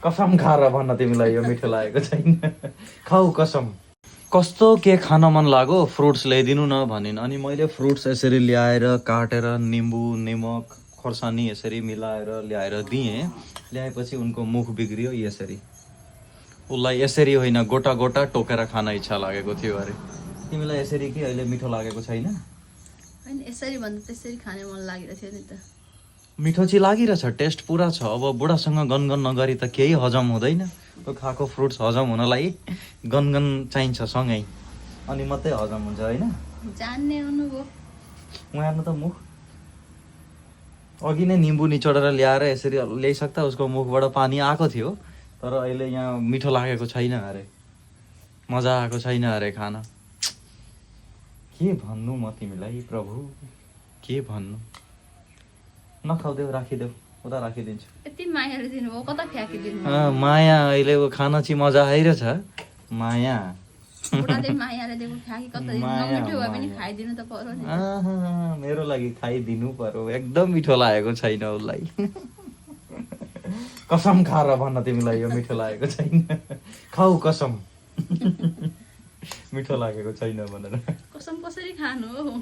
कसम खाएर भन्न तिमीलाई यो मिठो लागेको छैन। खाऊ कसम। कस्तो के खान मन लाग्यो फ्रुट्स ल्याइदिनु न भनिन्। अनि मैले फ्रुट्स यसरी ल्याएर काटेर निम्बु निमक खोर्सानी यसरी मिलाएर ल्याएर दिएँ। ल्याएपछि उनको मुख बिग्रियो यसरी। उसलाई यसरी होइन गोटा गोटा टोकेर खान इच्छा लागेको थियो अरे। तिमीलाई यसरी के अहिले मिठो लागेको छैन? हैन यसरी भन्दा त्यसरी खाने मन लागिरहेको थियो नि त। मिठो चाहिँ लागिरहेछ, टेस्ट पुरा छ। अब बुढासँग गनगन नगरी त केही हजम हुँदैन। त्यो खाएको फ्रुट्स हजम हुनलाई गनगन चाहिन्छ सँगै, अनि मात्रै हजम हुन्छ होइन। जान्ने अनुभव उहाँहरू त मुख अघि नै निम्बु निचोडेर ल्याएर यसरी ल्याइसक्दा उसको मुखबाट पानी आएको थियो, तर अहिले यहाँ मिठो लागेको छैन अरे, मजा आएको छैन अरे खान। के भन्नु म तिमीलाई प्रभु, के भन्नु। नखाउदेऊ, राखिदेऊ, उता राखिदिन्छु। यति मायाले दिनुभयो कता फ्याँकिदिनु? माया अहिले खान चाहिँ मजा आइरहेछ। माया बुढाले मायाले दिएको फ्याँकी कता दिनु? नमिठो भए पनि खाइदिनु त पर्यो नि। मेरो लागि खाइदिनु पर्यो। एकदम मिठो लागेको छैन उसलाई। कसम खाएर भन्न तिमीलाई यो मिठो लागेको छैन। खाऊ कसम। मिठो लागेको छैन भनेर। कसम कसरी खानु हो।